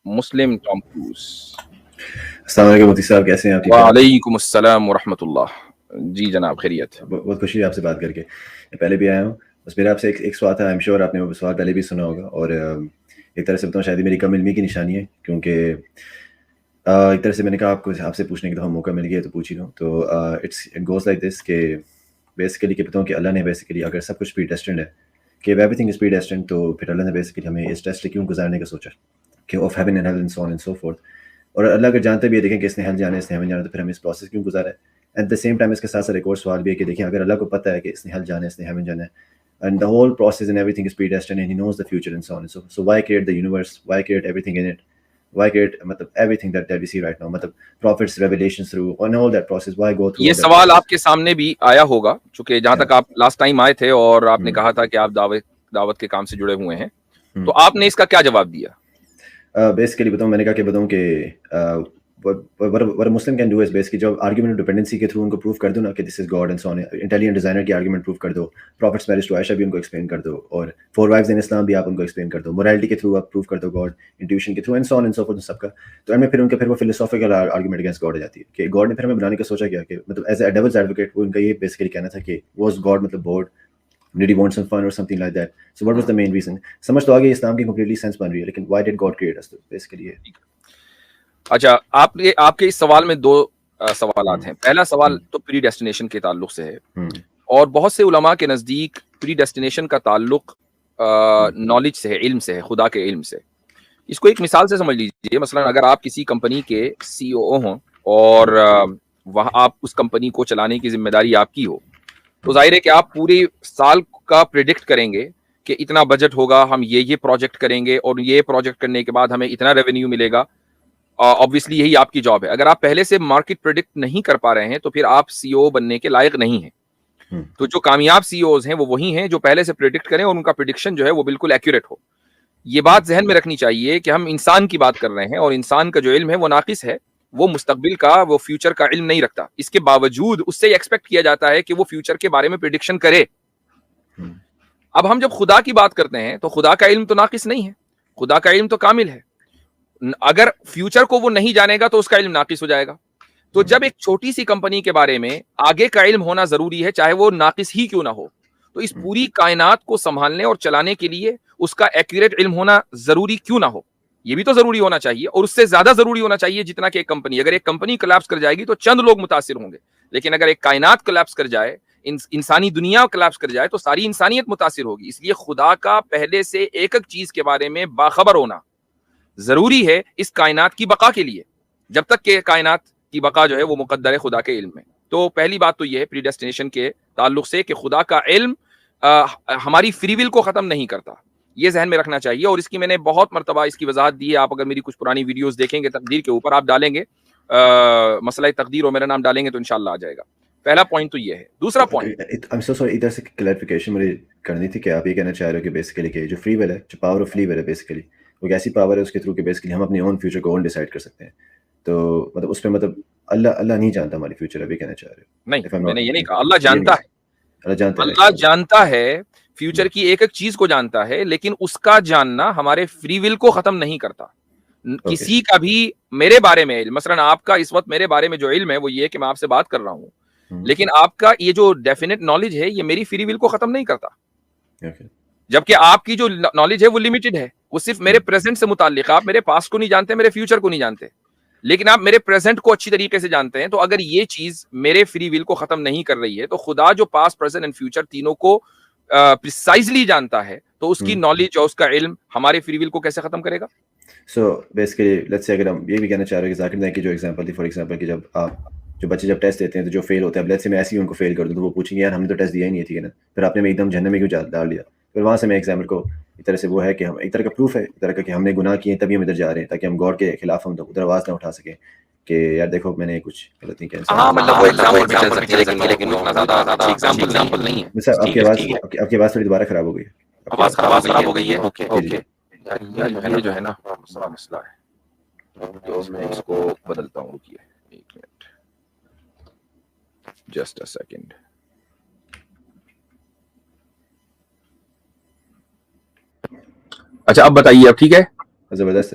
مسلم Tom cruise. السلام علیکم مفتی صاحب، کیسے ہیں آپ؟ وعلیکم السلام ورحمۃ اللہ. جی جناب خیریت. بہت خوشی ہے آپ سے بات کر کے. پہلے بھی آیا ہوں. بس میرا آپ سے ایک سوال تھا. آئی ایم شیور آپ نے وہ سوال پہلے بھی سنا ہوگا، اور ایک طرح سے بتاؤں شاید میری کم علمی کی نشانی ہے، کیونکہ ایک طرح سے میں نے کہا آپ سے پوچھنے کا موقع مل گیا تو پوچھ ہی لوں. تو اٹ گوز لائک دس کہ بیسیکلی کہ بتاؤں کہ اللہ نے بیسیکلی اگر سب کچھ پری ڈیسٹنڈ ہے، کہ everything is predestined, تو پھر اللہ نے بیسیکلی ہمیں اس ٹیسٹ کیوں گزارنے کا سوچا کہ of heaven and hell and so on and so forth. اور اللہ اگر جانتے بھی ہے دیکھیں کہ اس نے ہیل جانا ہے، اس نے ہیون جانا ہے، تو پھر ہمیں اس پروسیس کیوں گزارا ہے. ایٹ دا سیم ٹائم اس کے ساتھ ساتھ ایک اور سوال بھی ہے کہ دیکھیں اگر اللہ کو پتہ ہے کہ اس نے ہیل جانا ہے، اس نے ہیون جانا ہے، and the whole process and everything is predestined and he knows the future and so on and so why create the universe, why create everything in it, why create everything that we see right now, prophets, revelations through and all that process, why go through یہ سوال آپ کے سامنے بھی آیا ہوگا، چونکہ جہاں تک آپ لاسٹ ٹائم آئے تھے اور آپ نے کہا تھا کہ آپ دعوت کے کام سے جڑے ہوئے ہیں، تو آپ نے اس کا کیا جواب دیا؟ بیسیکلی بتاؤں، میں نے کہا کہ بتاؤں کہ what a Muslim can do is basically جو argument of dependency کے تھرو ان کو پروف کر دو نا کہ this is God and so on. Intelligent designer کی argument پروف کر دو، Prophet's marriage to Aisha بھی ان کو ایکسپلین کر دو، اور 4 wives in Islam بھی آپ ان کو ایکسپلین کر دو، morality کے تھرو آپ پروف کر دو God, intuition کے through and so on and so forth سب کا. تو میں پھر ان کا پھر وہ philosophical argument against God ہو جاتی ہے کہ God نے پھر ہمیں بنانے کا سوچا کیا کہ ایز a devil's advocate وہ ان کا یہ بیسیکلی کہنا تھا کہ was God bored, did he want some fun or something like that, so what was the main reason. سمجھ تو آگے اسلام کی completely sense بن رہی ہے، لیکن why did God create us, basically یہ. اچھا، آپ کے اس سوال میں 2 سوالات ہیں. پہلا سوال تو پری ڈیسٹینیشن کے تعلق سے ہے، اور بہت سے علماء کے نزدیک پری ڈیسٹینیشن کا تعلق نالج سے ہے، علم سے ہے، خدا کے علم سے. اس کو ایک مثال سے سمجھ لیجیے. مثلا اگر آپ کسی کمپنی کے CEO ہوں اور وہاں آپ اس کمپنی کو چلانے کی ذمہ داری آپ کی ہو، تو ظاہر ہے کہ آپ پورے سال کا پریڈکٹ کریں گے کہ اتنا بجٹ ہوگا، ہم یہ پروجیکٹ کریں گے، اور یہ پروجیکٹ کرنے کے بعد ہمیں اتنا ریونیو ملے گا. obviously یہی آپ کی جاب ہے. اگر آپ پہلے سے مارکیٹ پریڈکٹ نہیں کر پا رہے ہیں تو پھر آپ CEO بننے کے لائق نہیں ہیں. تو جو کامیاب CEOs ہیں وہ وہی ہیں جو پہلے سے پریڈکٹ کریں اور ان کا پریڈکشن جو ہے وہ بالکل ایکوریٹ ہو. یہ بات ذہن میں رکھنی چاہیے کہ ہم انسان کی بات کر رہے ہیں، اور انسان کا جو علم ہے وہ ناقص ہے، وہ مستقبل کا، وہ فیوچر کا علم نہیں رکھتا. اس کے باوجود اس سے ایکسپیکٹ کیا جاتا ہے کہ وہ فیوچر کے بارے میں پریڈکشن کرے. اب ہم جب خدا کی بات کرتے ہیں تو خدا کا علم تو ناقص نہیں ہے، خدا کا علم تو کامل ہے. اگر فیوچر کو وہ نہیں جانے گا تو اس کا علم ناقص ہو جائے گا. تو جب ایک چھوٹی سی کمپنی کے بارے میں آگے کا علم ہونا ضروری ہے، چاہے وہ ناقص ہی کیوں نہ ہو، تو اس پوری کائنات کو سنبھالنے اور چلانے کے لیے اس کا ایکوریٹ علم ہونا ضروری کیوں نہ ہو. یہ بھی تو ضروری ہونا چاہیے، اور اس سے زیادہ ضروری ہونا چاہیے جتنا کہ ایک کمپنی. اگر ایک کمپنی کولیپس کر جائے گی تو چند لوگ متاثر ہوں گے، لیکن اگر ایک کائنات کولیپس کر جائے، انسانی دنیا کولیپس کر جائے، تو ساری انسانیت متاثر ہوگی. اس لیے خدا کا پہلے سے ایک ایک چیز کے بارے میں باخبر ہونا ضروری ہے اس کائنات کی بقا کے لیے، جب تک کہ کائنات کی بقا جو ہے وہ مقدر ہے خدا کے علم میں. تو پہلی بات تو یہ ہے پری ڈیسٹینیشن کے تعلق سے کہ خدا کا علم ہماری فری ول کو ختم نہیں کرتا. یہ ذہن میں رکھنا چاہیے، اور اس کی میں نے بہت مرتبہ اس کی وضاحت دی ہے. آپ اگر میری کچھ پرانی ویڈیوز دیکھیں گے تقدیر کے اوپر، آپ ڈالیں گے مسئلہ تقدیر اور میرا نام ڈالیں گے تو انشاءاللہ آ جائے گا. پہلا پوائنٹ تو یہ ہے. دوسرا پوائنٹ ادھر سے کلیریفیکیشن مجھے کرنی تھی کہ آپ یہ کہنا چاہ رہے ہو کہ بیسیکلی کہ جو فری ول ہے، جو پاور آف فری ول ہے، بیسیکلی وہ ایک ایسی پاور ہے اس کے تھرو کہ بیسیکلی ہم اپنے اون فیوچر کو اون ڈیسائیڈ کر سکتے ہیں. تو اس میں اللہ نہیں جانتا ہماری فیوچر. ابھی کہنا چاہ رہے ہو؟ نہیں، میں نے یہ نہیں کہا. اللہ جانتا ہے، اللہ جانتا ہے، فیوچر کی ایک ایک چیز کو جانتا ہے، لیکن اس کا جاننا ہمارے فری ول کو ختم نہیں کرتا. کسی کا بھی میرے بارے میں علم، مثلا آپ کا اس وقت میرے بارے میں جو علم ہے وہ یہ کہ میں آپ سے بات کر رہا ہوں، لیکن آپ کا یہ جو ڈیفینیٹ نالج ہے یہ میری فری ول کو ختم نہیں کرتا. جبکہ آپ کی جو نالج ہے وہ لمیٹڈ ہے، وہ صرف میرے پریزنٹ سے متعلق. آپ میرے پاسٹ کو نہیں جانتے، میرے فیوچر کو نہیں جانتے، لیکن آپ میرے پریزنٹ کو اچھی طریقے سے جانتے ہیں. تو اگر یہ چیز میرے فری ول کو ختم نہیں کر رہی ہے تو خدا جو پاسٹ، پریزنٹ اینڈ فیوچر تینوں کو پریسائزلی جانتا ہے، تو اس کی نالج اور اس کا علم ہمارے فری ول کو کیسے ختم کرے گا؟ سو بیسیکلی لیٹس سے اگر ہم یہ بھی کہنا چاہ رہے ہیں کہ ذاکر نائک کی جو ایگزامپل تھی، فار ایگزامپل کہ جو بچے جب ٹیسٹ دیتے ہیں تو جو فیل ہوتے ہیں، اب لیٹس سے میں ایسے ہی ان کو فیل کر دوں تو وہ پوچھیں گے یار ہم نے تو ٹیسٹ دیا ہی نہیں تھی نا، پھر آپ نے ایک دم جہنم میں کیوں ڈال دیا. پھر وہاں سے میں ایگزامپل کو ایک طرح سے وہ ہے کہ ہم ایک طرح کا پروف ہے، ایک طرح کا کہ ہم نے گناہ کیے تبھی ہم ادھر جا رہے ہیں، تاکہ ہم گاڈ کے خلاف ہم ادھر آواز نہ اٹھا سکیں کہ یار دیکھو میں نے کچھ غلط نہیں کیا. ہاں مطلب وہ ایگزامپل بھی چل سکتی ہے، لیکن وہ اتنا زیادہ ایگزامپل نہیں ہے. آپ کی آواز تھوڑی دوبارہ خراب ہو گئی. آواز خراب ہو گئی ہے. اوکے یہ جو ہے نا بڑا مسئلہ ہے، تو میں اس کو بدلتا ہوں. رکیے ایک منٹ، جسٹ اے سیکنڈ. اچھا اب بتائیے، اب ٹھیک ہے؟ زبردست.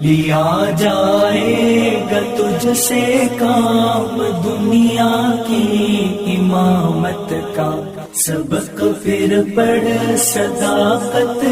لیا جائے گا تجھ سے کام دنیا کی امامت کا، سبق پھر پڑھ صداقت